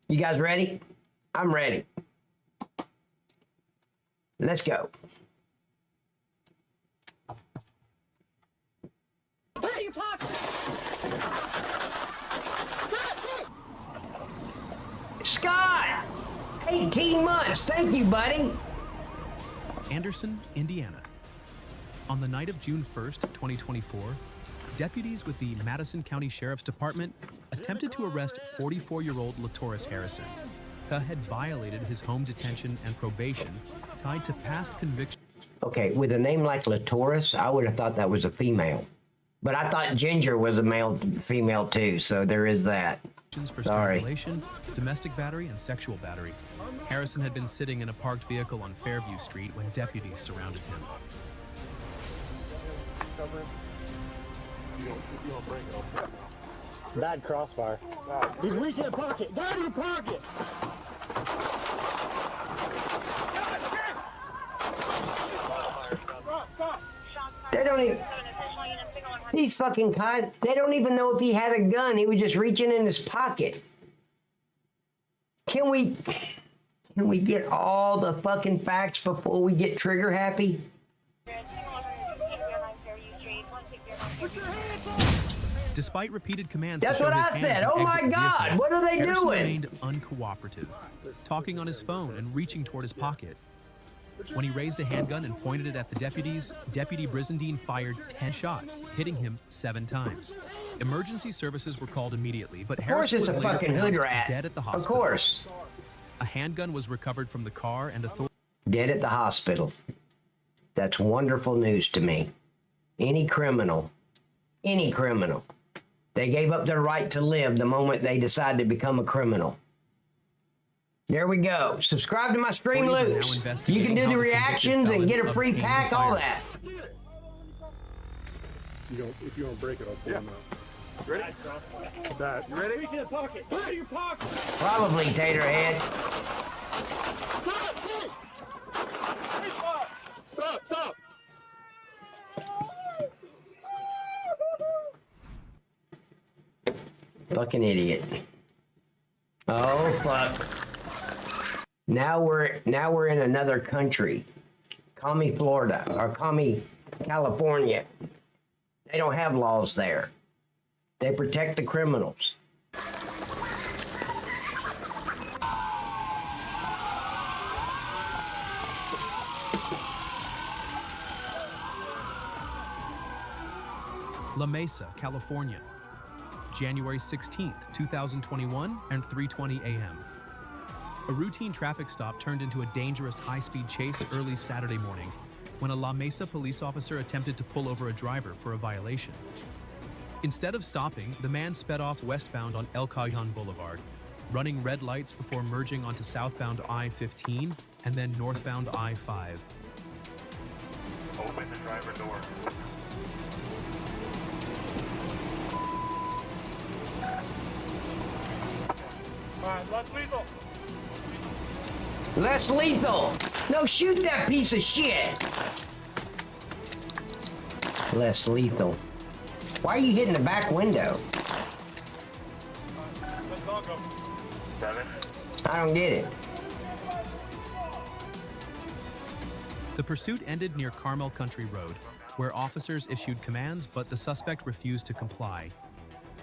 You guys ready? I'm ready. Let's go. Put your pocket. Scott! 18 months. Thank you, buddy. Anderson, Indiana. On the night of June 1st, 2024, deputies with the Madison County Sheriff's Department attempted to arrest 44-year-old Latoris Harrison, who had violated his home detention and probation tied to past convictions. Okay, with a name like Latoris, I would have thought that was a female. But I thought Ginger was a female too, so there is that. For strangulation, domestic battery, and sexual battery. Harrison had been sitting in a parked vehicle on Fairview Street when deputies surrounded him. Bad crossfire. He's reaching a pocket. Get out of your pocket! They don't even... These fucking guys, they don't even know if he had a gun. He was just reaching in his pocket. Can we get all the fucking facts before we get trigger happy? Despite repeated commands That's to show what his I hands said. and Oh my exit the God, vehicle, what are they Harrison doing? remained uncooperative, talking on his phone and reaching toward his pocket. When he raised a handgun and pointed it at the deputies, Deputy Brizendine fired 10 shots, hitting him 7 times. Emergency services were called immediately, but Harrison was Of course later it's a fucking hood pronounced rat. dead at the hospital. Of course. A handgun was recovered from the car and authorities... Dead at the hospital. That's wonderful news to me. Any criminal, they gave up their right to live the moment they decided to become a criminal. There we go. Subscribe to my stream loops. You can do the reactions and get a free pack, all that. If you don't break it, I'll pull them out. Ready? That. You ready? Reach in the pocket. Put it in your pocket. Probably, Taterhead. Stop! Fucking idiot. Oh, fuck. Now we're in another country. Call me Florida, or call me California. They don't have laws there. They protect the criminals. La Mesa, California, January 16th, 2021, and 3:20 a.m. A routine traffic stop turned into a dangerous high-speed chase early Saturday morning when a La Mesa police officer attempted to pull over a driver for a violation. Instead of stopping, the man sped off westbound on El Cajon Boulevard, running red lights before merging onto southbound I-15 and then northbound I-5. Open the driver door. All right, less lethal. Less lethal. No, shoot that piece of shit. Less lethal. Why are you hitting the back window? Let's dog go. 7. I don't get it. The pursuit ended near Carmel Country Road, where officers issued commands, but the suspect refused to comply.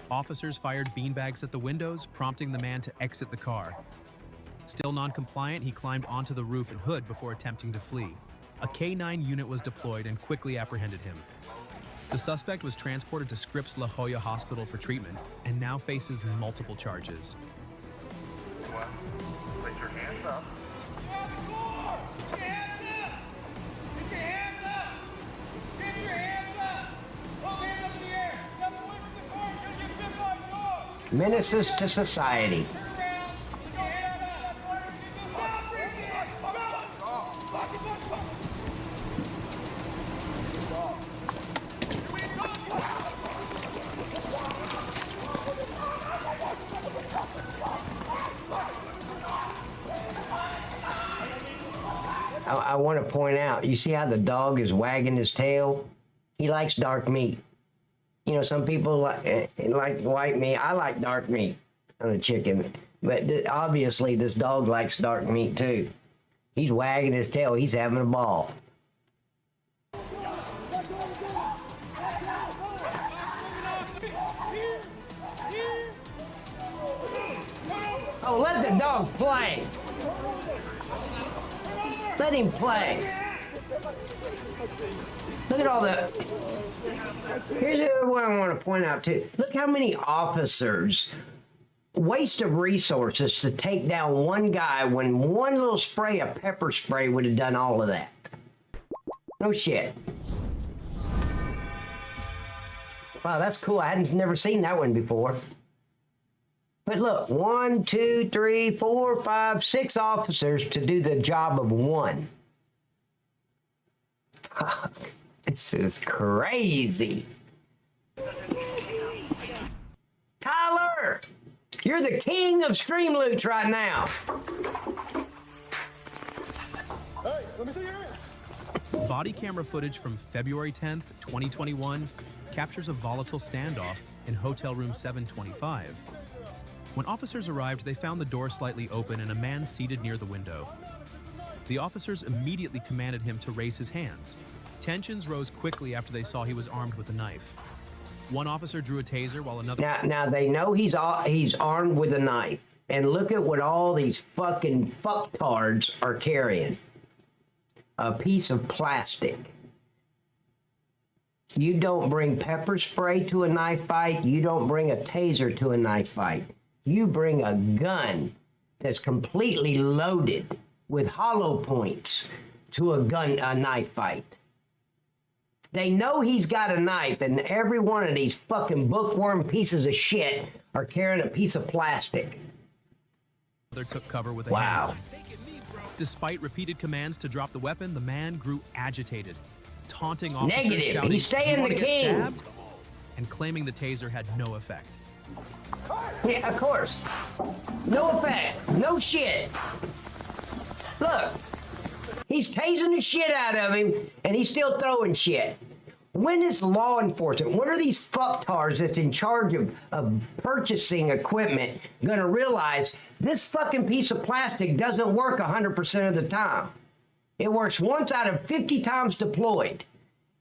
Officers fired beanbags at the windows, prompting the man to exit the car. Still non-compliant, he climbed onto the roof and hood before attempting to flee. A K-9 unit was deployed and quickly apprehended him. The suspect was transported to Scripps La Jolla Hospital for treatment and now faces multiple charges. Put your hands up. Menaces to society. I want to point out, you see how the dog is wagging his tail? He likes dark meat. You know, some people like white meat. I like dark meat on a chicken. But obviously, this dog likes dark meat too. He's wagging his tail. He's having a ball. Oh, let the dog play. Let him play. Look at all the... Here's what I want to point out too. Look how many officers... Waste of resources to take down one guy when one little spray of pepper spray would have done all of that. No shit. Wow, that's cool. I hadn't never seen that one before. But look, 1, 2, 3, 4, 5, 6 officers to do the job of one. Fuck, this is crazy. Tyler! You're the king of stream loots right now. Hey, let me see your hands. Body camera footage from February 10th, 2021 captures a volatile standoff in hotel room 725. When officers arrived, they found the door slightly open and a man seated near the window. The officers immediately commanded him to raise his hands. Tensions rose quickly after they saw he was armed with a knife. One officer drew a taser while another... Now they know he's armed with a knife. And look at what all these fucking fucktards are carrying. A piece of plastic. You don't bring pepper spray to a knife fight. You don't bring a taser to a knife fight. You bring a gun that's completely loaded with hollow points to a knife fight. They know he's got a knife, and every one of these fucking bookworm pieces of shit are carrying a piece of plastic. took cover with a wow. handgun. Despite repeated commands to drop the weapon, the man grew agitated, taunting officers, Negative. shouting, He's staying "You wanna the get king." stabbed?" and claiming the taser had no effect. Yeah, of course. No effect. No shit. Look. He's tasing the shit out of him, and he's still throwing shit. When is law enforcement, when are these fucktards that's in charge of purchasing equipment gonna realize this fucking piece of plastic doesn't work 100% of the time? It works once out of 50 times deployed.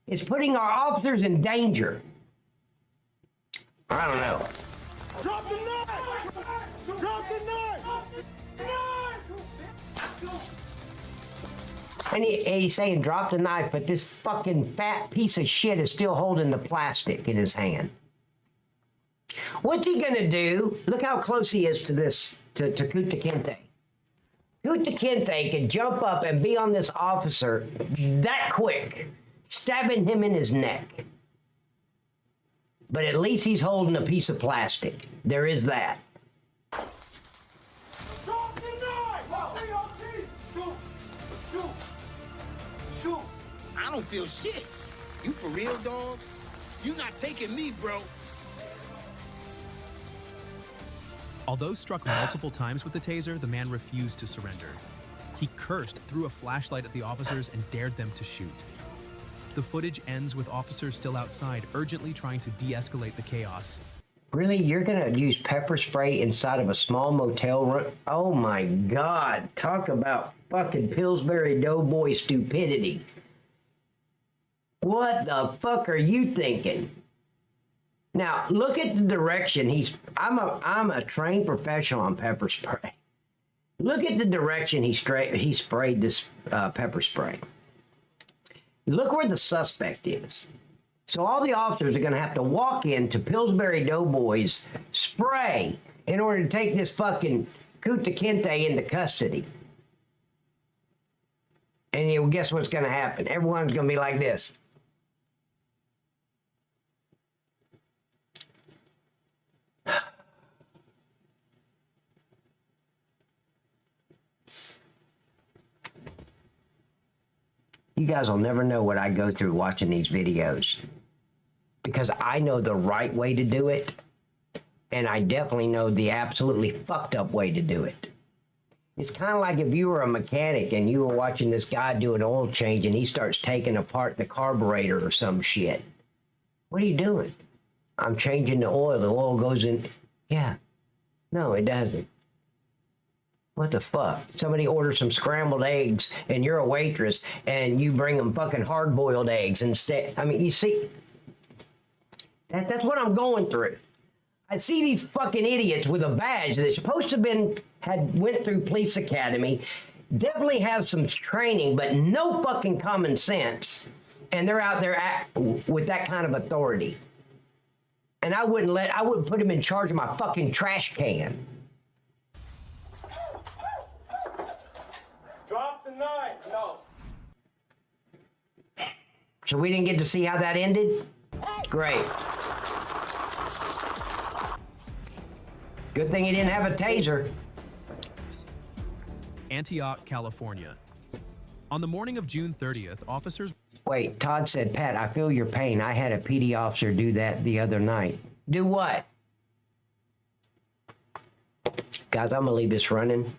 It's putting our officers in danger. I don't know. Drop the knife! Drop the knife! And he's saying drop the knife, but this fucking fat piece of shit is still holding the plastic in his hand. What's he gonna do? Look how close he is to this, to Kunta Kinte. Kunta Kinte can jump up and be on this officer that quick, stabbing him in his neck. But at least he's holding a piece of plastic. There is that. Drop the knife! Shoot. I don't feel shit. You for real, dog? You not taking me, bro. Although struck multiple times with the taser, the man refused to surrender. He cursed, threw a flashlight at the officers, and dared them to shoot. The footage ends with officers still outside, urgently trying to de-escalate the chaos. Really? You're gonna use pepper spray inside of a small motel room? Oh my God. Talk about fucking Pillsbury Doughboy stupidity. What the fuck are you thinking? Now, look at the direction I'm a trained professional on pepper spray. Look at the direction he sprayed this pepper spray. Look where the suspect is. So all the officers are going to have to walk into Pillsbury Doughboy's spray in order to take this fucking Kunta Kinte into custody. And guess what's going to happen? Everyone's going to be like this. You guys will never know what I go through watching these videos, because I know the right way to do it, and I definitely know the absolutely fucked up way to do it. It's kind of like if you were a mechanic and you were watching this guy do an oil change and he starts taking apart the carburetor or some shit. What are you doing? I'm changing the oil. The oil goes in. Yeah. No, it doesn't. What the fuck? Somebody orders some scrambled eggs and you're a waitress and you bring them fucking hard-boiled eggs instead. I mean, you see, that's what I'm going through. I see these fucking idiots with a badge that's supposed to went through police academy, definitely have some training, but no fucking common sense. And they're out there with that kind of authority. And I wouldn't put them in charge of my fucking trash can. Drop the knife. No. So we didn't get to see how that ended? Great. Good thing he didn't have a taser. Antioch, California. On the morning of June 30th, officers... Wait, Todd said, Pat, I feel your pain. I had a PD officer do that the other night. Do what? Guys, I'm going to leave this running.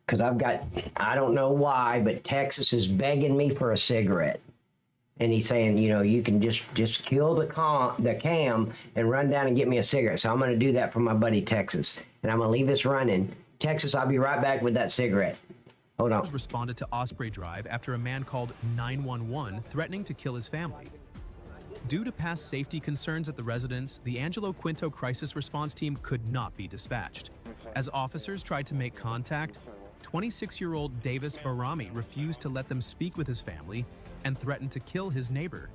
Because I don't know why, but Texas is begging me for a cigarette. And he's saying, you know, you can just kill the cam and run down and get me a cigarette. So I'm going to do that for my buddy Texas. And I'm going to leave this running. Texas, I'll be right back with that cigarette. Hold on. Responded to Osprey Drive after a man called 911 threatening to kill his family. Due to past safety concerns at the residence, the Angelo Quinto crisis response team could not be dispatched. As officers tried to make contact, 26-year-old Davis Barami refused to let them speak with his family and threatened to kill his neighbor.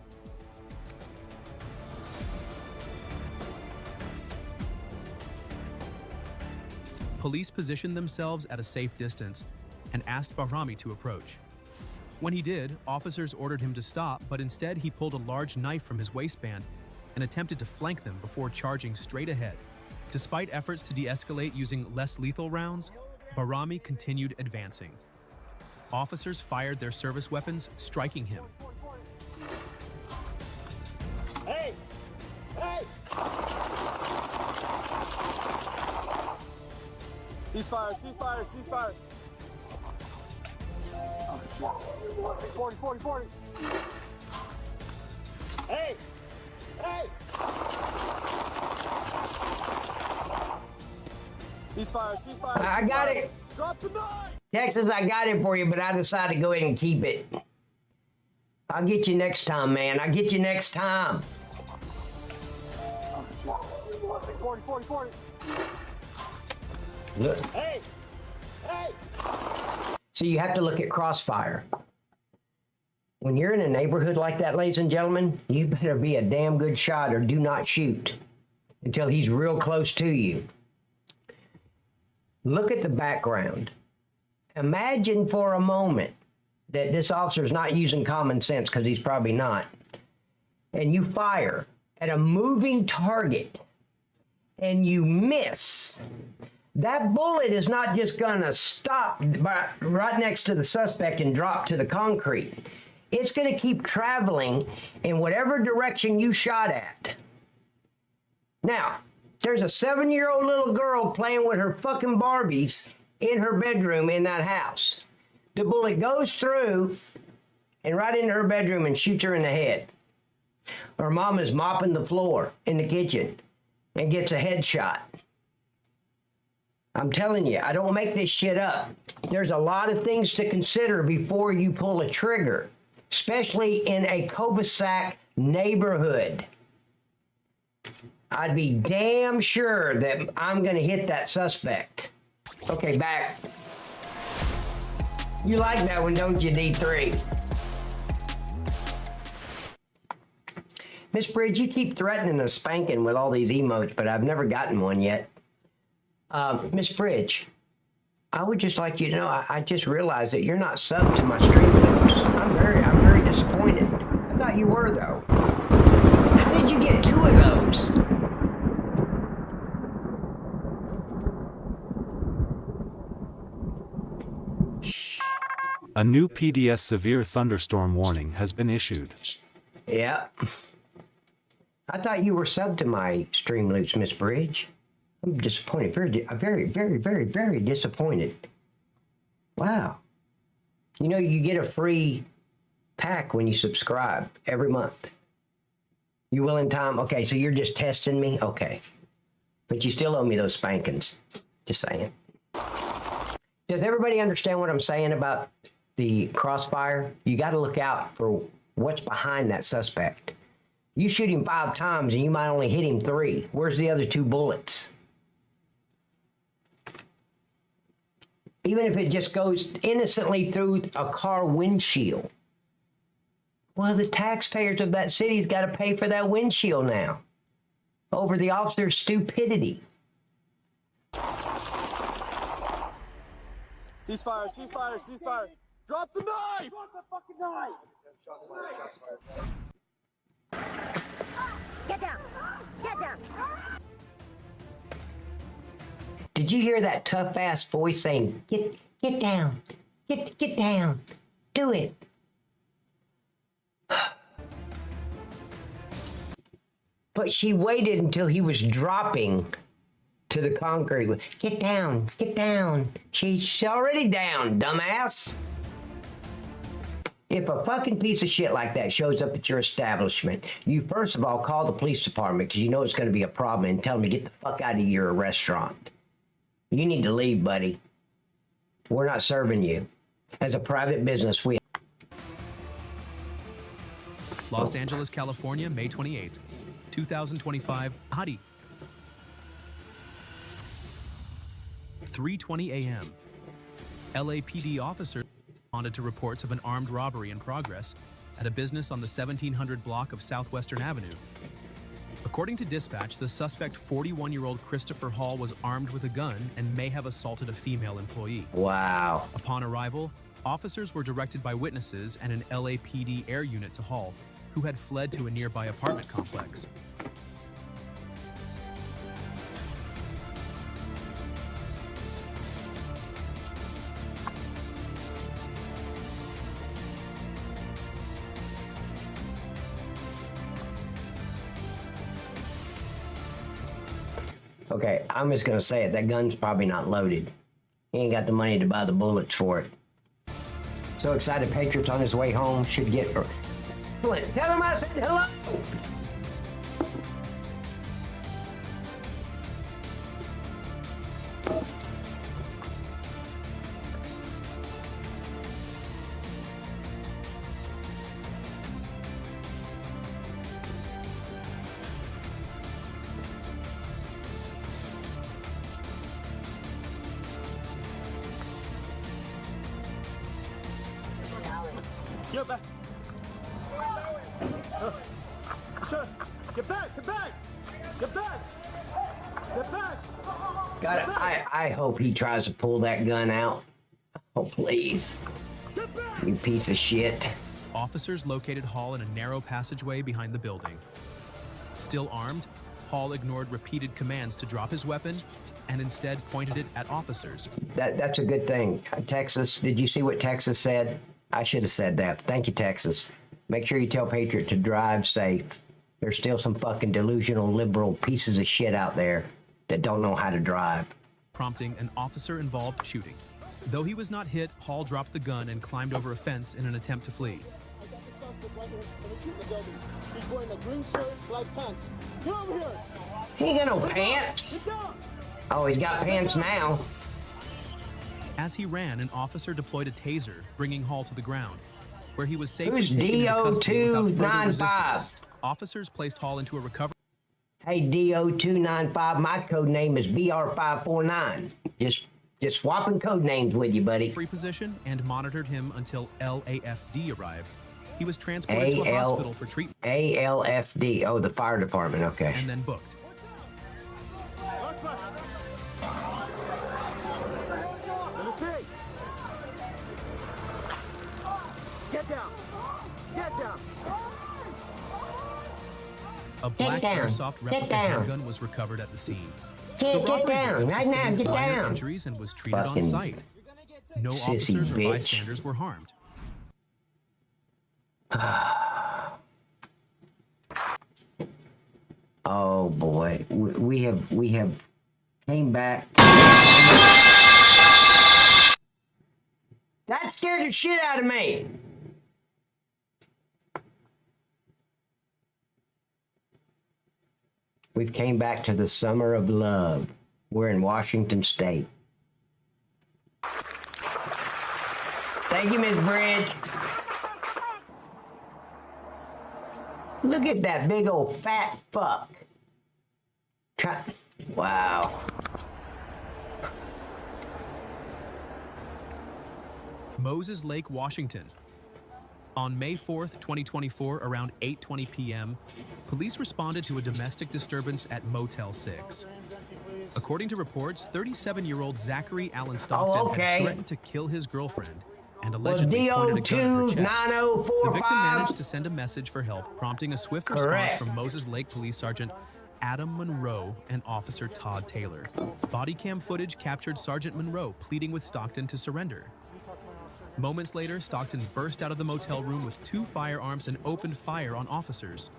Police positioned themselves at a safe distance and asked Barami to approach. When he did, officers ordered him to stop, but instead he pulled a large knife from his waistband and attempted to flank them before charging straight ahead. Despite efforts to de-escalate using less lethal rounds, Barami continued advancing. Officers fired their service weapons, striking him. Hey! Hey! Ceasefire, ceasefire, ceasefire. 40. Hey! Hey! Ceasefire. I got it. Drop the knife! Texas, I got it for you, but I decided to go ahead and keep it. I'll get you next time, man. I'll get you next time. 40. Look. Hey! So you have to look at crossfire. When you're in a neighborhood like that, ladies and gentlemen, you better be a damn good shot or do not shoot until he's real close to you. Look at the background. Imagine for a moment that this officer's not using common sense, because he's probably not, and you fire at a moving target and you miss. That bullet is not just gonna stop right next to the suspect and drop to the concrete. It's gonna keep traveling in whatever direction you shot at. Now, there's a 7-year-old little girl playing with her fucking Barbies in her bedroom in that house. The bullet goes through and right into her bedroom and shoots her in the head. Her mom is mopping the floor in the kitchen and gets a headshot. I'm telling you, I don't make this shit up. There's a lot of things to consider before you pull a trigger, especially in a cul-de-sac neighborhood. I'd be damn sure that I'm gonna hit that suspect. Okay, back. You like that one, don't you, D3? Miss Bridge, you keep threatening a spanking with all these emotes, but I've never gotten one yet. Miss Bridge, I would just like you to know, I just realized that you're not subbed to my stream notes. I'm very disappointed. I thought you were, though. How did you get 2 of those? A new PDS severe thunderstorm warning has been issued. Yeah. I thought you were subbed to my stream loops, Miss Bridge. I'm disappointed. Very disappointed. Wow. You know, you get a free pack when you subscribe every month. You will in time? Okay, so you're just testing me? Okay. But you still owe me those spankings. Just saying. Does everybody understand what I'm saying about the crossfire? You got to look out for what's behind that suspect. You shoot him 5 times and you might only hit him 3. Where's the other 2 bullets? Even if it just goes innocently through a car windshield. Well, the taxpayers of that city's got to pay for that windshield now over the officer's stupidity. Ceasefire, ceasefire, ceasefire. Drop the knife! Drop the fucking knife! Get down! Get down! Did you hear that tough ass voice saying, get down, get down, do it. But she waited until he was dropping to the concrete. Get down, get down. She's already down, dumbass. If a fucking piece of shit like that shows up at your establishment, you first of all call the police department because you know it's going to be a problem and tell them to get the fuck out of your restaurant. You need to leave, buddy. We're not serving you. As a private business, we... Los Angeles, California, May 28, 2025. Hadi. 3:20 a.m. LAPD officers responded to reports of an armed robbery in progress at a business on the 1700 block of Southwestern Avenue. According to dispatch, the suspect, 41-year-old Christopher Hall, was armed with a gun and may have assaulted a female employee. Wow. Upon arrival, officers were directed by witnesses and an LAPD air unit to Hall, who had fled to a nearby apartment complex. Okay, I'm just going to say it. That gun's probably not loaded. He ain't got the money to buy the bullets for it. So excited, Patriots on his way home should get... Flint, tell him I said hello! Get back! Sir, get back! Get back! Get back! Get back! God, I hope he tries to pull that gun out. Oh, please. Get back! You piece of shit. Officers located Hall in a narrow passageway behind the building. Still armed, Hall ignored repeated commands to drop his weapon and instead pointed it at officers. That's a good thing. Texas, did you see what Texas said? I should have said that. Thank you, Texas. Make sure you tell Patriot to drive safe. There's still some fucking delusional liberal pieces of shit out there that don't know how to drive. Prompting an officer-involved shooting. Though he was not hit, Hall dropped the gun and climbed over a fence in an attempt to flee. He's wearing a green shirt, black pants. Get over here! He ain't got no pants. Get down! Oh, he's got pants now. As he ran, an officer deployed a taser, bringing Hall to the ground, where he was safely Who's taken into custody without further DO295? resistance. Officers placed Hall into a recovery Hey, DO295, my code name is BR549. Just swapping code names with you, buddy. position and monitored him until LAFD arrived. He was transported to a hospital for treatment ALFD. Oh, the fire department. Okay. and then booked. Get down! Get down! A black down. airsoft Get replica down. handgun was recovered at the scene. Get robbery down. victim Right now, sustained get minor down. injuries and was treated Fucking on site. No sissy officers or bitch. bystanders were harmed. Oh boy, we have came back. That scared the shit out of me. We've came back to the summer of love. We're in Washington State. Thank you, Miss Bridge. Look at that big old fat fuck. Wow. Moses Lake, Washington. On May 4th, 2024, around 8:20 p.m., police responded to a domestic disturbance at Motel 6. According to reports, 37-year-old Zachary Allen Stockton had threatened to kill his girlfriend and allegedly pointed a gun at her chest. The victim managed to send a message for help, prompting a swift response from Moses Lake Police Sergeant Adam Monroe and Officer Todd Taylor. Body cam footage captured Sergeant Monroe pleading with Stockton to surrender. Moments later, Stockton burst out of the motel room with 2 firearms and opened fire on officers.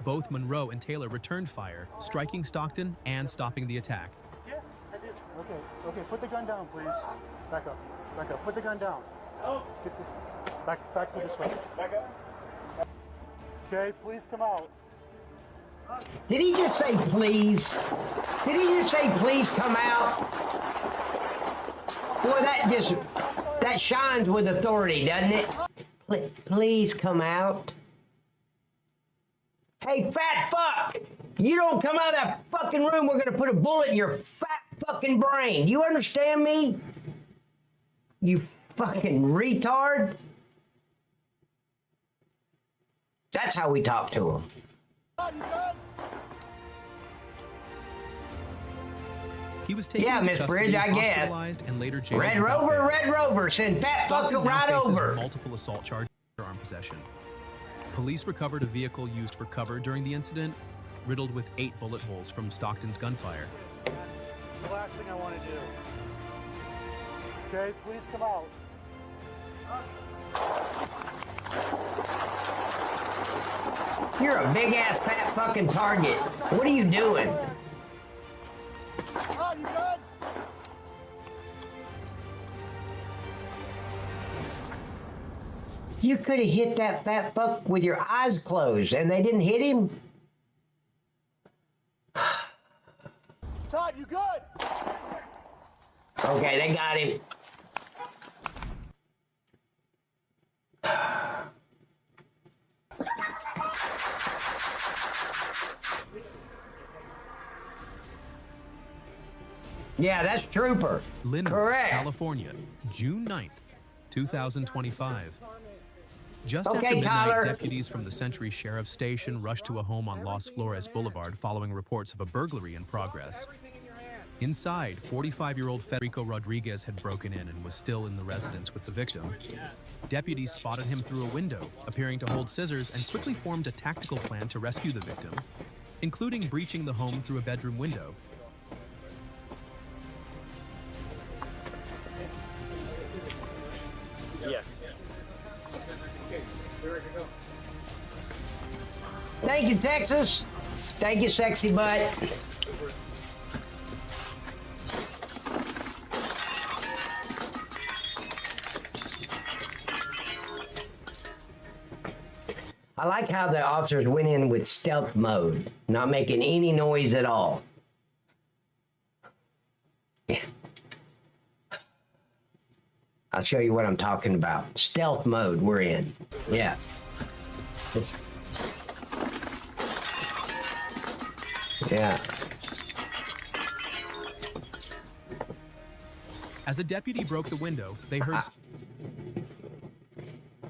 Both Monroe and Taylor returned fire, striking Stockton and stopping the attack. Yeah, I did. Okay, put the gun down, please. Back up, put the gun down. Oh. Back to this way. Back up. Okay, please come out. Did he just say please? Did he just say please come out? Boy, that shines with authority, doesn't it? Please come out. Hey, fat fuck! You don't come out of that fucking room, we're gonna put a bullet in your fat fucking brain. Do you understand me? You fucking retard. That's how we talk to him. He was taken into custody, hospitalized, and later jailed. Red Rover, send fat fuck right over. Multiple assault charges for firearm possession. Police recovered a vehicle used for cover during the incident, riddled with 8 bullet holes from Stockton's gunfire. It's the last thing I want to do. Okay, please come out. You're a big ass fat fucking target. What are you doing? Oh, you good? You could have hit that fat fuck with your eyes closed and they didn't hit him? Todd, you good? Okay, they got him. Yeah, that's Trooper. Lynwood, correct. California, June 9th, 2025. Just Okay, after midnight, Tyler. deputies from the Century Sheriff's Station rushed to a home on Los Flores Boulevard following reports of a burglary in progress. Inside, 45-year-old Federico Rodriguez had broken in and was still in the residence with the victim. Deputies spotted him through a window, appearing to hold scissors, and quickly formed a tactical plan to rescue the victim, including breaching the home through a bedroom window. Yeah. Thank you, Texas. Thank you, sexy butt. I like how the officers went in with stealth mode, not making any noise at all. Yeah. I'll show you what I'm talking about. Stealth mode we're in. Yeah. Yeah. As a deputy broke the window, they heard...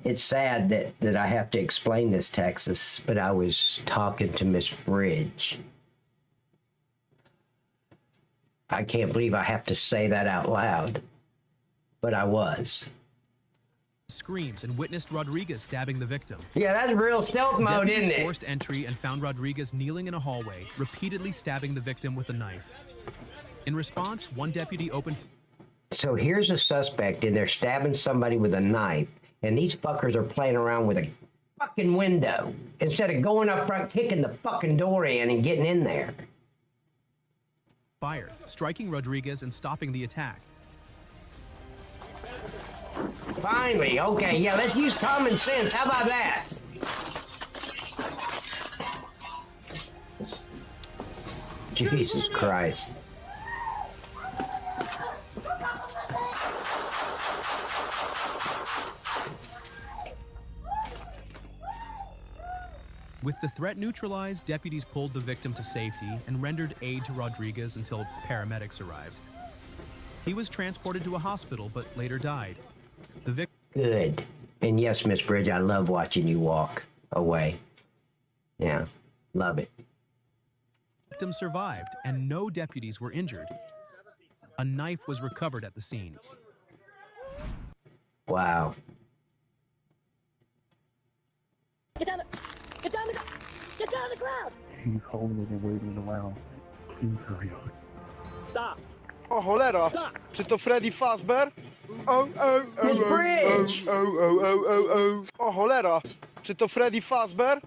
It's sad that I have to explain this, Texas, but I was talking to Miss Bridge. I can't believe I have to say that out loud, but I was. screams and witnessed Rodriguez stabbing the victim. Yeah, that's real stealth mode, isn't it? Forced entry and found Rodriguez kneeling in a hallway, repeatedly stabbing the victim with a knife. In response, one deputy opened... So here's a suspect in there stabbing somebody with a knife, and these fuckers are playing around with a fucking window instead of going up front, kicking the fucking door in and getting in there. Fire, striking Rodriguez and stopping the attack. Finally, okay, yeah, let's use common sense. How about that? Jesus Christ. With the threat neutralized, deputies pulled the victim to safety and rendered aid to Rodriguez until paramedics arrived. He was transported to a hospital, but later died. The victim... Good. And yes, Miss Bridge, I love watching you walk away. Yeah, love it. Victim survived, and no deputies were injured. A knife was recovered at the scene. Wow. Get down the ground! He's holding it and waiting around. Please hurry up. Stop! O cholera! Czy to Freddy Fazbear? Miss Bridge! O cholera! Czy to Freddy Fazbear?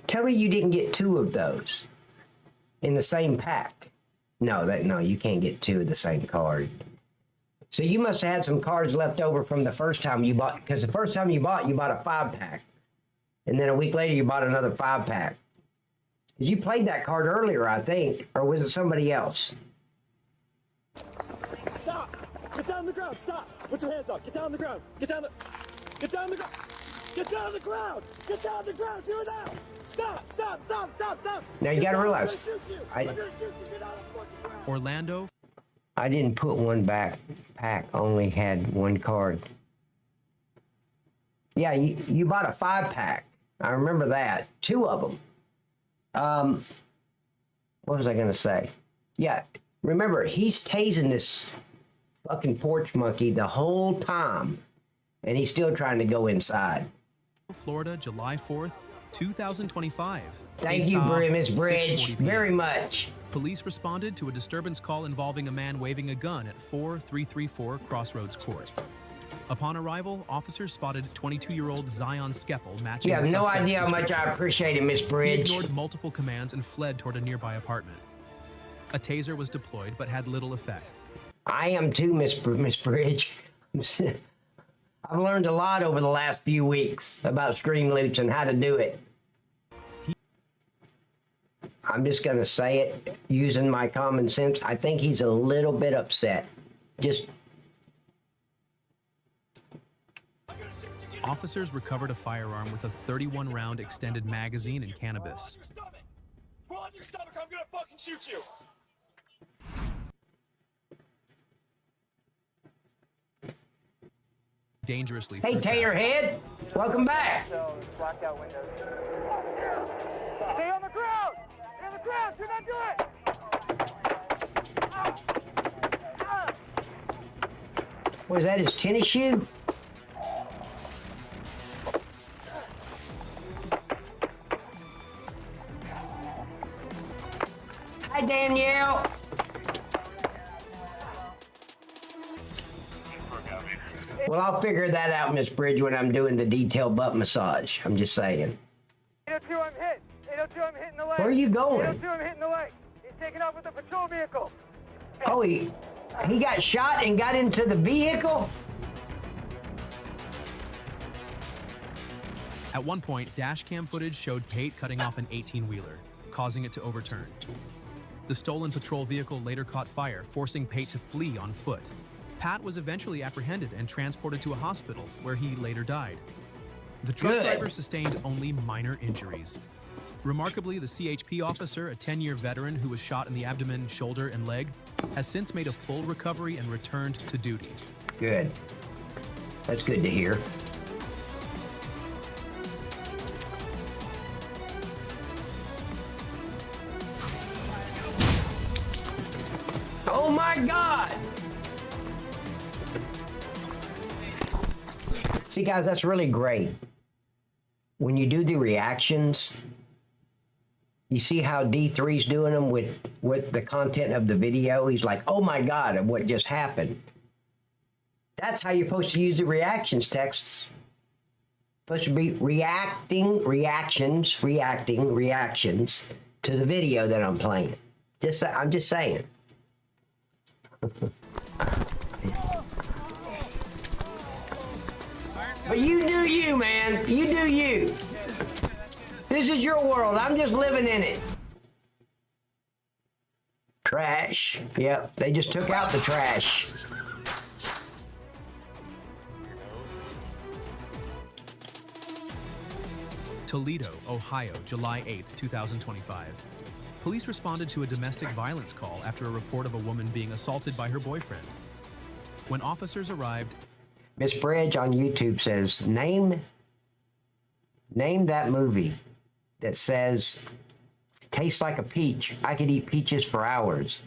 Tell me you didn't get two of those in the same pack. No, you can't get two of the same card. So you must have had some cards left over from the first time you bought, because the first time you bought a 5-pack. And then a week later, you bought another 5-pack. You played that card earlier, I think, or was it somebody else? Stop! Get down on the ground! Stop! Put your hands up! Get down on the ground! Get down on the ground! Get down on the ground! Get down on the ground! Do it now! Stop! Now you gotta realize, I'm gonna shoot you! Get out of the fucking ground! Orlando I didn't put one back pack, only had one card. Yeah, you bought a 5-pack. I remember that. 2 of them. What was I gonna say? Yeah, remember, he's tasing this fucking porch monkey the whole time, and he's still trying to go inside. Florida, July 4th, 2025. Thank you, Miss Bridge, 6:40 very much. Police responded to a disturbance call involving a man waving a gun at 4334 Crossroads Court. Upon arrival, officers spotted 22-year-old Zion Skeppel matching You have the no suspect's idea how much I description. appreciate it, Miss He Bridge. ignored multiple commands and fled toward a nearby apartment. A taser was deployed, but had little effect. I am too, Miss Bridge. I've learned a lot over the last few weeks about scream loops and how to do it. I'm just gonna say it using my common sense. I think he's a little bit upset. Officers recovered a firearm with a 31-round extended magazine and cannabis. Roll on your stomach! I'm gonna fucking shoot you! Dangerously. Hey, through Taterhead, welcome back. Blackout windows. Stay on the ground! Stay on the ground! Do not do it! Was that his tennis shoe? Hi, Danielle. Well, I'll figure that out, Miss Bridge, when I'm doing the detailed butt massage. I'm just saying. 802, I'm hit. 802, I'm hitting the leg. Where are you going? 802, I'm hitting the leg. He's taking off with a patrol vehicle. Oh, he got shot and got into the vehicle? At one point, dash cam footage showed Pate cutting off an 18-wheeler, causing it to overturn. The stolen patrol vehicle later caught fire, forcing Pate to flee on foot. Pat was eventually apprehended and transported to a hospital, where he later died. The truck Good. driver sustained only minor injuries. Remarkably, the CHP officer, a 10-year veteran who was shot in the abdomen, shoulder, and leg, has since made a full recovery and returned to duty. Good. That's good to hear. Oh my God! See, guys, that's really great. When you do the reactions, you see how D3's doing them with the content of the video. He's like, oh my God, of what just happened. That's how you're supposed to use the reactions texts. Supposed to be reactions to the video that I'm playing. I'm just saying. But you do you, man. You do you. This is your world. I'm just living in it. Trash. Yep, they just took out the trash. Toledo, Ohio, July 8, 2025. Police responded to a domestic violence call after a report of a woman being assaulted by her boyfriend. When officers arrived, Miss Bridge on YouTube says, name that movie that says, tastes like a peach. I could eat peaches for hours.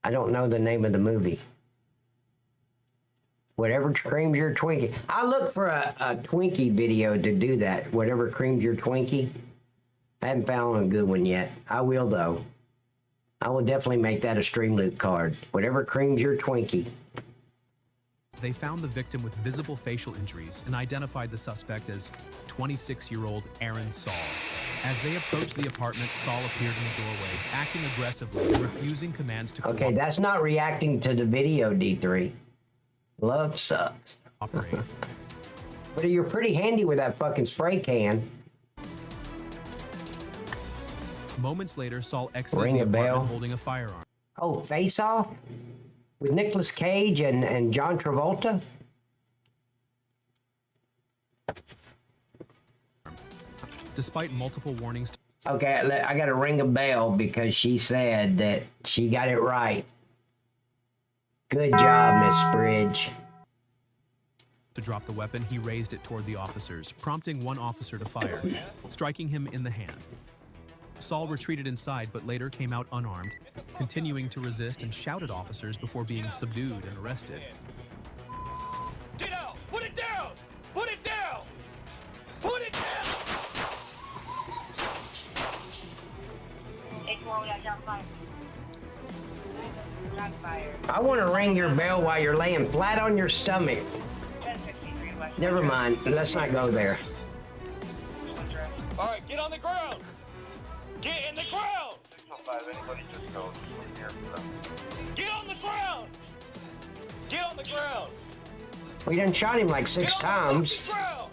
I don't know the name of the movie. Whatever creams your Twinkie. I look for a Twinkie video to do that. Whatever creams your Twinkie. I haven't found a good one yet. I will, though. I will definitely make that a stream loop card. Whatever creams your Twinkie. they found the victim with visible facial injuries and identified the suspect as 26-year-old Aaron Saul. As they approached the apartment, Saul appeared in the doorway, acting aggressively and refusing commands to Okay, that's not reacting to the video, D3. Love sucks. cooperate. But you're pretty handy with that fucking spray can. Moments later, Saul exited Ring the a apartment bell. holding a firearm. Oh, Face Off? With Nicolas Cage and John Travolta? Despite multiple warnings Okay, I got to ring a bell because she said that she got it right. Good job, Miss Bridge. to drop the weapon, he raised it toward the officers, prompting one officer to fire, striking him in the hand. Saul retreated inside, but later came out unarmed, continuing to resist and shout at officers before being subdued and arrested. Get out! Put it down! Put it down! Put it down! I want to ring your bell while you're laying flat on your stomach. Never mind. Let's not go there. All right, get on the ground! Get in the ground! 605, anybody just go from here for them. Get on the ground! Get on the ground! We done shot him like 6 Get on times. the ground!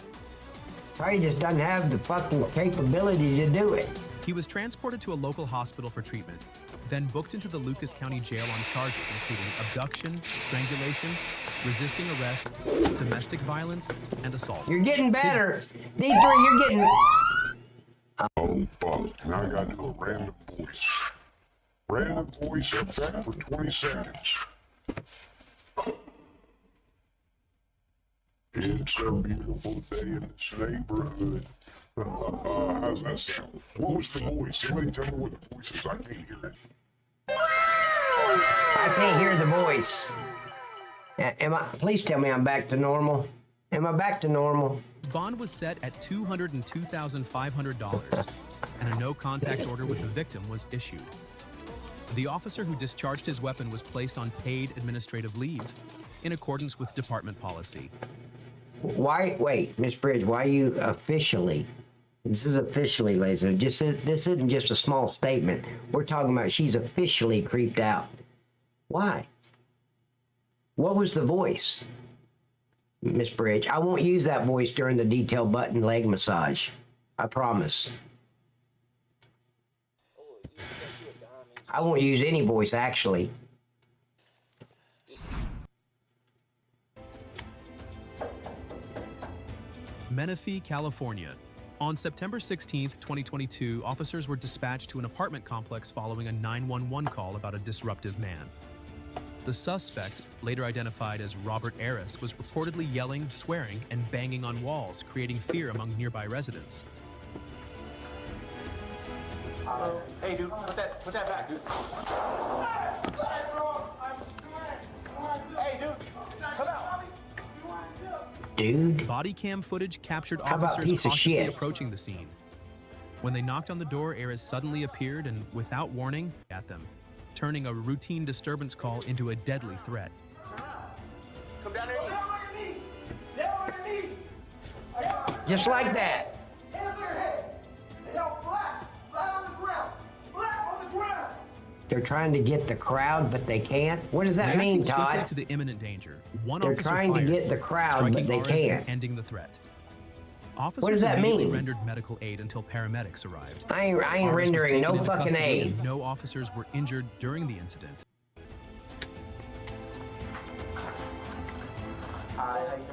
Probably just doesn't have the fucking capability to do it. He was transported to a local hospital for treatment, then booked into the Lucas County Jail on charges including abduction, strangulation, resisting arrest, domestic violence, and assault. You're getting better. D3, you're getting... Oh, fuck. Now I gotta do a random voice. Random voice effect for 20 seconds. It's a beautiful day in this neighborhood. How's that sound? What was the voice? Somebody tell me what the voice is. I can't hear it. I can't hear the voice. Please tell me I'm back to normal. Am I back to normal? Bond was set at $202,500, and a no-contact order with the victim was issued. The officer who discharged his weapon was placed on paid administrative leave, in accordance with department policy. Why, wait, Miss Bridge, why you officially, this is officially, ladies and gentlemen, this isn't just a small statement. We're talking about she's officially creeped out. Why? What was the voice? Miss Bridge, I won't use that voice during the detail button leg massage. I promise. I won't use any voice, actually. Menifee, California. On September 16, 2022, officers were dispatched to an apartment complex following a 911 call about a disruptive man. The suspect, later identified as Robert Aris, was reportedly yelling, swearing, and banging on walls, creating fear among nearby residents. Hey, dude, put that back, dude. Hey, dude, come out. Dude. Body cam footage captured How about officers piece of cautiously shit? approaching the scene. When they knocked on the door, Aris suddenly appeared and, without warning, at them, turning a routine disturbance call into a deadly threat. Come down there. Down on your knees. Just like that. Hands on your head. And now flat. Flat on the ground. Flat on the ground. They're trying to get the crowd, but they can't. What does that mean, Reacting swiftly Todd? to the imminent danger, one They're officer trying to fired, get the crowd, but striking they Aris and can't. ending the threat. Officers What does that immediately mean? rendered medical aid until paramedics arrived. I ain't Aris was rendering taken no into fucking custody aid. and no officers were injured during the incident.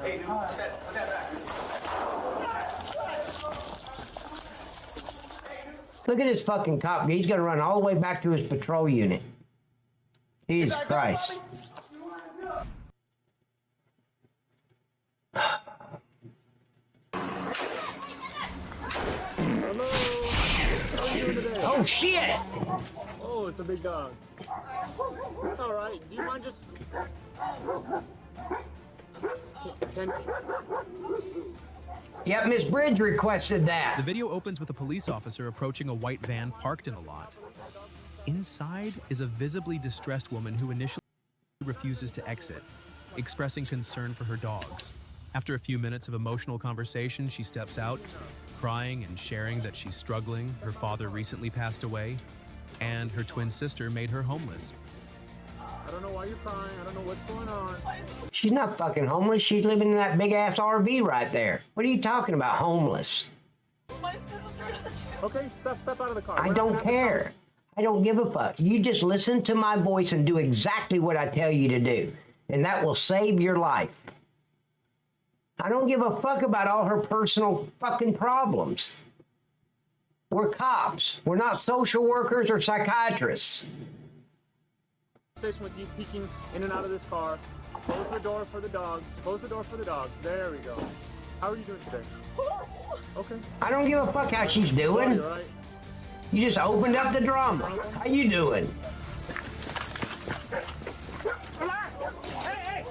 Hey, dude, put that back. Look at this fucking cop. He's gonna run all the way back to his patrol unit. Jesus Christ. Hello. How are you doing today? Oh shit! Oh, it's a big dog. It's all right. Do you mind just? Can Yep, Miss Bridge requested The that. video opens with a police officer approaching a white van parked in a lot. Inside is a visibly distressed woman who initially refuses to exit, expressing concern for her dogs. After a few minutes of emotional conversation, she steps out, crying and sharing that she's struggling. Her father recently passed away, and her twin sister made her homeless. I don't know why you're crying. I don't know what's going on. She's not fucking homeless. She's living in that big ass RV right there. What are you talking about, homeless? Okay, step out of the car. I don't care. I don't give a fuck. You just listen to my voice and do exactly what I tell you to do, and that will save your life. I don't give a fuck about all her personal fucking problems. We're cops. We're not social workers or psychiatrists. Conversation with you peeking in and out of this car. Close the door for the dogs. Close the door for the dogs. There we go. How are you doing today? Okay. I don't give a fuck how she's Sorry, doing. all right? You just opened up the drama. How you doing? Relax! Hey!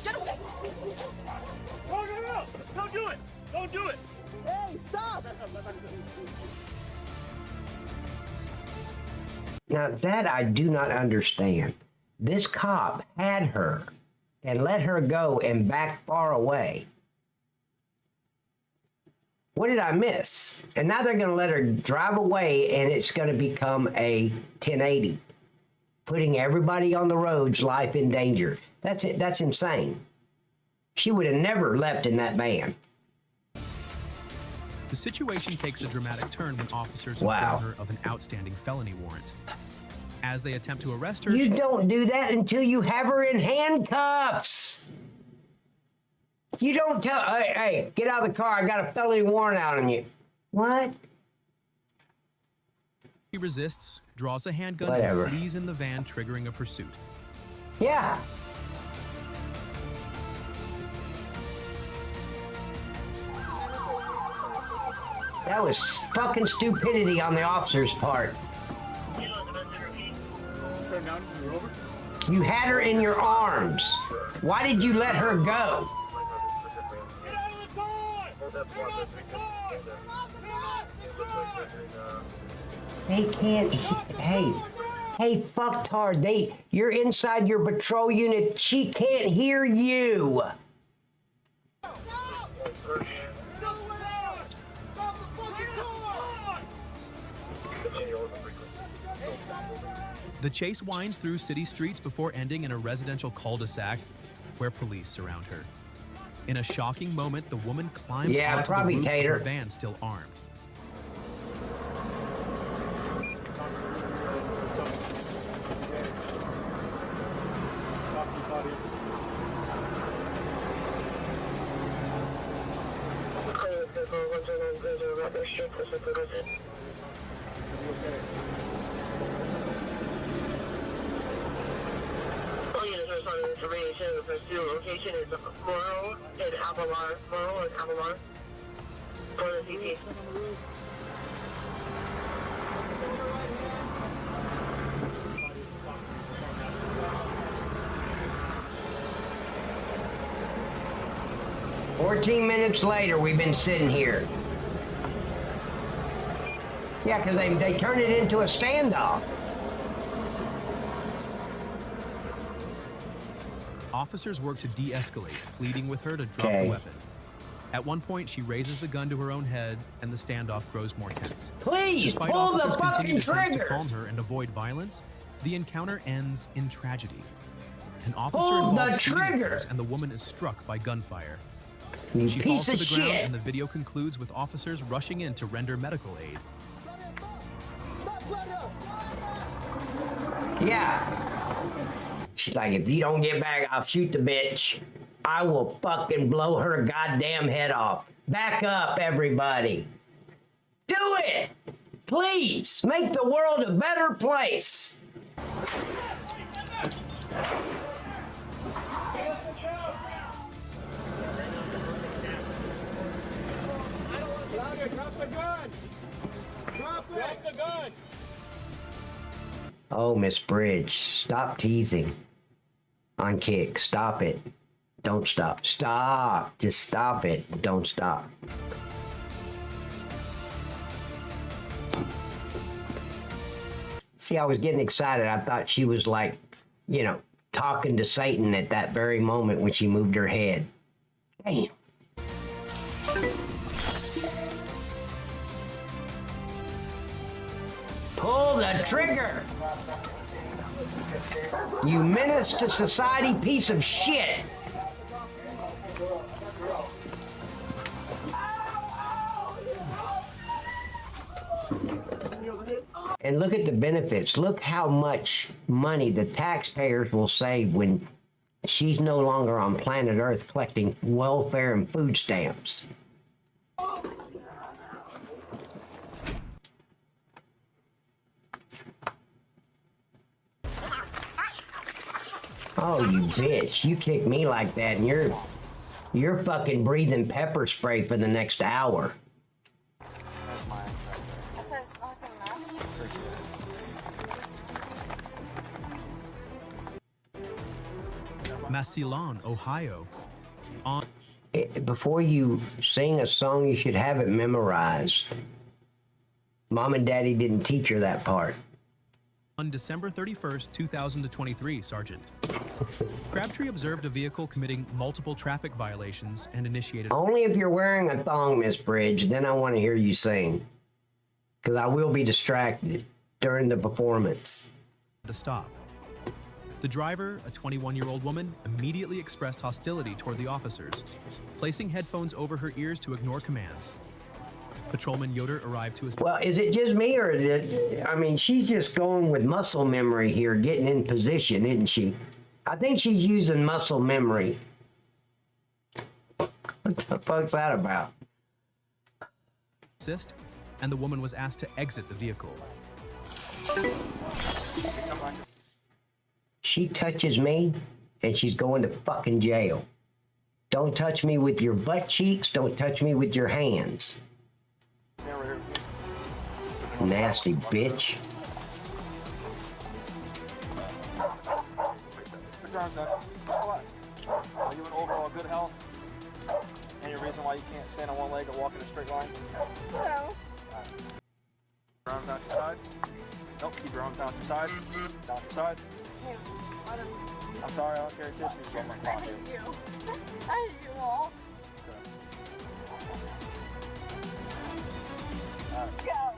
Get away! No! Don't do it! Don't do it! Hey, stop! Now that I do not understand. This cop had her and let her go and back far away. What did I miss? And now they're going to let her drive away and it's going to become a 1080. Putting everybody on the road's life in danger. That's it. That's insane. She would have never left in that van. The situation takes a dramatic turn when officers Wow. inform her of an outstanding felony warrant. As they attempt to arrest her, You don't do that until you have her in handcuffs. You don't tell, hey, get out of the car. I got a felony warrant out on you. What? she resists, draws a handgun, Whatever. and flees in the van, triggering a pursuit. Yeah. That was fucking stupidity on the officer's part. Turn down. You're over. You had her in your arms. Why did you let her go? Get out of the car! Get off the car! They can't. Hey, fucktard. You're inside your patrol unit. She can't hear you. The chase winds through city streets before ending in a residential cul-de-sac where police surround her. In a shocking moment, the woman climbs Yeah, onto probably the roof Tater. of her van, still armed. All units responding to information. The pursuit location is Morrow and Albemarle. Morrow and Albemarle. For the CT. "14 minutes later, we've been sitting here." Yeah, because they turned it into a standoff. Officers work to de-escalate, pleading with her to drop Okay. the weapon. At one point, she raises the gun to her own head, and the standoff grows more tense. Please, Despite pull the officers' fucking continued attempts to trigger. calm her and avoid violence, the encounter ends in tragedy. An officer Pull involved the shooting trigger. occurs, and the woman is struck by gunfire. You She piece falls of to the ground, shit. and the video concludes with officers rushing in to render medical aid. Yeah. She's like, if you don't get back, I'll shoot the bitch. I will fucking blow her goddamn head off. Back up, everybody. Do it. Please make the world a better place. Drop the gun! Drop the gun! Oh, Miss Bridge, stop teasing. On kick, stop it. Don't stop. Stop. Just stop it. Don't stop. See, I was getting excited. I thought she was like, you know, talking to Satan at that very moment when she moved her head. Damn. Pull the trigger! You menace to society piece of shit! And look at the benefits. Look how much money the taxpayers will save when she's no longer on planet Earth collecting welfare and food stamps. Oh, you bitch. You kick me like that and you're fucking breathing pepper spray for the next hour. Massillon, Ohio. Before you sing a song, you should have it memorized. Mom and Daddy didn't teach her that part. On December 31st, 2023, Sergeant. Crabtree observed a vehicle committing multiple traffic violations and initiated... Only if you're wearing a thong, Miss Bridge, then I want to hear you sing. Because I will be distracted during the performance. ...to stop. The driver, a 21-year-old woman, immediately expressed hostility toward the officers, placing headphones over her ears to ignore commands. Patrolman Yoder arrived to his... Well, is it just me or is it... I mean, she's just going with muscle memory here, getting in position, isn't she? I think she's using muscle memory. What the fuck's that about? ...assist, and the woman was asked to exit the vehicle. She touches me, and she's going to fucking jail. Don't touch me with your butt cheeks. Don't touch me with your hands. Nasty bitch. Put your arms up. Relax. Are you in overall good health? Any reason why you can't stand on one leg or walk in a straight line? No. Right. Your arms down to your side. Nope, keep your arms down to your side. Down to your sides. I'm sorry, I don't carry tissues in my pocket. I hate you. I hate you all. Go.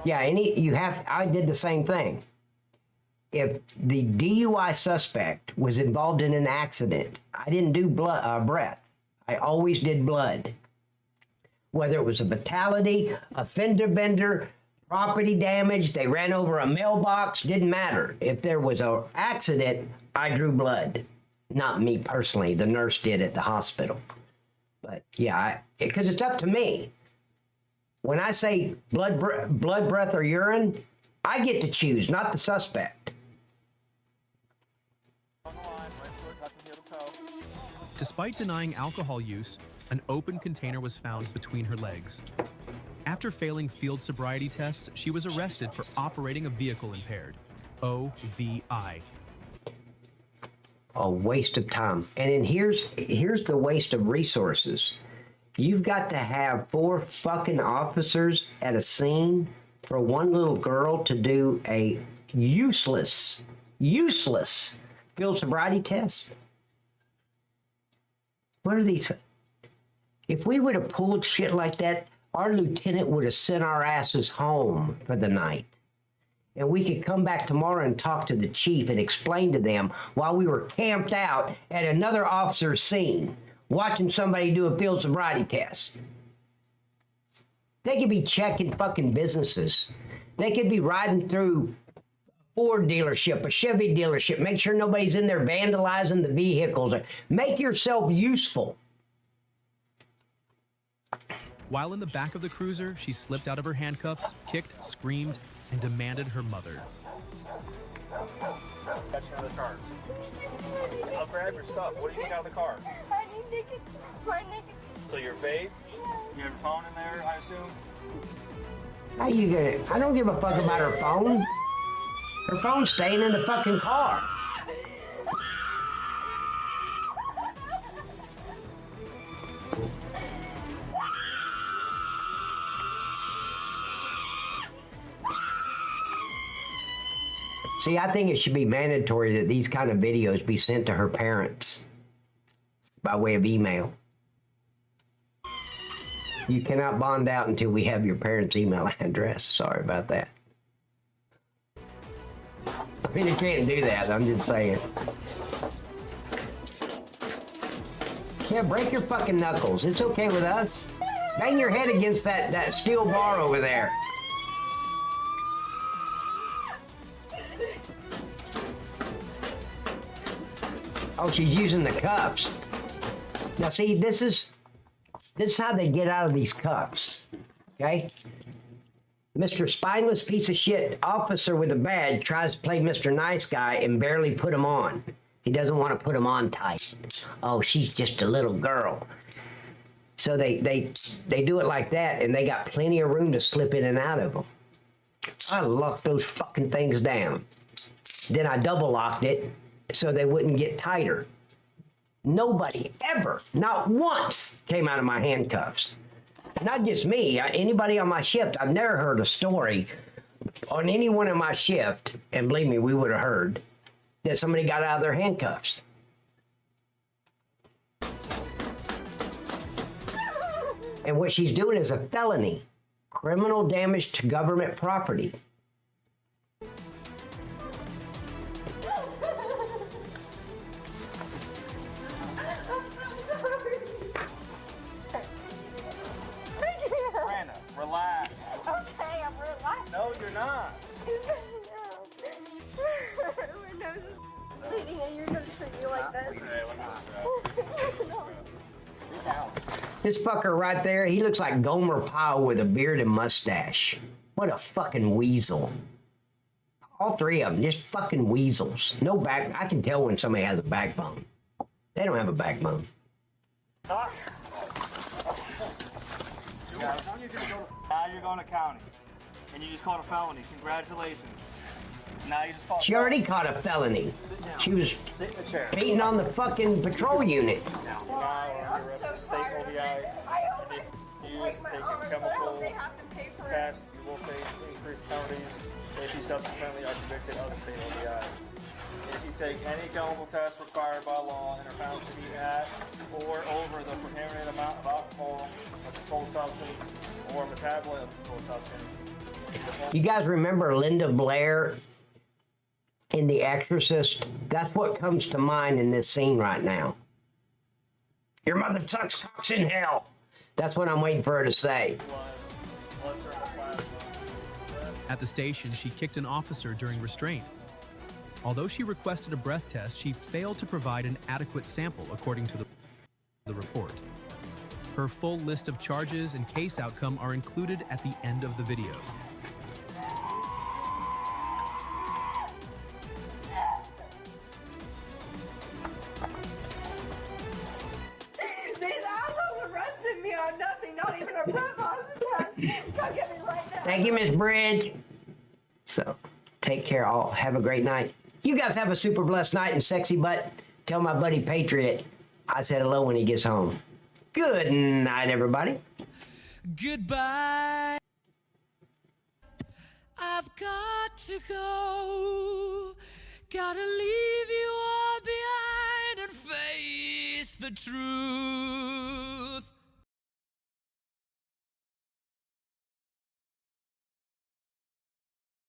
Yeah, I did the same thing. If the DUI suspect was involved in an accident, I didn't do breath. I always did blood. Whether it was a fatality, a fender bender, property damage, they ran over a mailbox, didn't matter. If there was an accident, I drew blood. Not me personally, the nurse did at the hospital. But yeah, because it's up to me. When I say blood, breath, or urine, I get to choose, not the suspect. Despite denying alcohol use, an open container was found between her legs. After failing field sobriety tests, she was arrested for operating a vehicle impaired, OVI. A waste of time. And then here's the waste of resources. You've got to have 4 fucking officers at a scene for one little girl to do a useless field sobriety test. What are these? If we would have pulled shit like that, our lieutenant would have sent our asses home for the night. And we could come back tomorrow and talk to the chief and explain to them while we were camped out at another officer's scene, watching somebody do a field sobriety test. They could be checking fucking businesses. They could be riding through a Ford dealership, a Chevy dealership, make sure nobody's in there vandalizing the vehicles. Make yourself useful. While in the back of the cruiser, she slipped out of her handcuffs, kicked, screamed, and demanded her mother. Got you another charge. I'll grab your stuff. What do you need out of the car? I need nicotine. My nicotine. So your vape? You have your phone in there, I assume? How you gonna? I don't give a fuck about her phone. Her phone's staying in the fucking car. See, I think it should be mandatory that these kind of videos be sent to her parents by way of email. You cannot bond out until we have your parents' email address. Sorry about that. I mean, you can't do that. I'm just saying. Yeah, break your fucking knuckles. It's okay with us. Bang your head against that steel bar over there. Oh, she's using the cuffs. Now, see, this is how they get out of these cuffs, okay? Mr. Spineless piece of shit officer with a badge tries to play Mr. Nice Guy and barely put him on. He doesn't want to put him on tight. Oh, she's just a little girl. So they do it like that, and they got plenty of room to slip in and out of them. I locked those fucking things down. Then I double locked it so they wouldn't get tighter. Nobody ever, not once, came out of my handcuffs. Not just me, anybody on my shift. I've never heard a story on anyone in my shift, and believe me, we would have heard, that somebody got out of their handcuffs. And what she's doing is a felony, criminal damage to government property. Relax. Okay, I'm relaxed. No, you're not. My nose is bleeding and you're gonna treat me like this. No. Sit down. This fucker right there, he looks like Gomer Pyle with a beard and mustache. What a fucking weasel. All three of them, just fucking weasels. No back. I can tell when somebody has a backbone. They don't have a backbone. Now you're going to county, and you just caught a felony. Congratulations. Now you just caught. She already caught a felony. She was beating on the fucking patrol unit. I'm so tired of it. I hope I break my arms. I hope they have to pay for it. Test, you will face increased penalties if you subsequently are convicted of the state OBI. If you take any chemical test required by law and are found to be at or over the prohibited amount of alcohol, a controlled substance, or metabolite of a controlled substance. You guys remember Linda Blair in The Exorcist? That's what comes to mind in this scene right now. Your mother sucks cocks in hell. That's what I'm waiting for her to say. At the station, she kicked an officer during restraint. Although she requested a breath test, she failed to provide an adequate sample, according to the report. Her full list of charges and case outcome are included at the end of the video. These assholes arrested me on nothing, not even a breath test. Come get me right now. Thank you, Miss Bridge. So, take care all. Have a great night. You guys have a super blessed night and sexy butt. Tell my buddy Patriot I said hello when he gets home. Good night, everybody. Goodbye. I've got to go. Gotta leave you all behind and face the truth.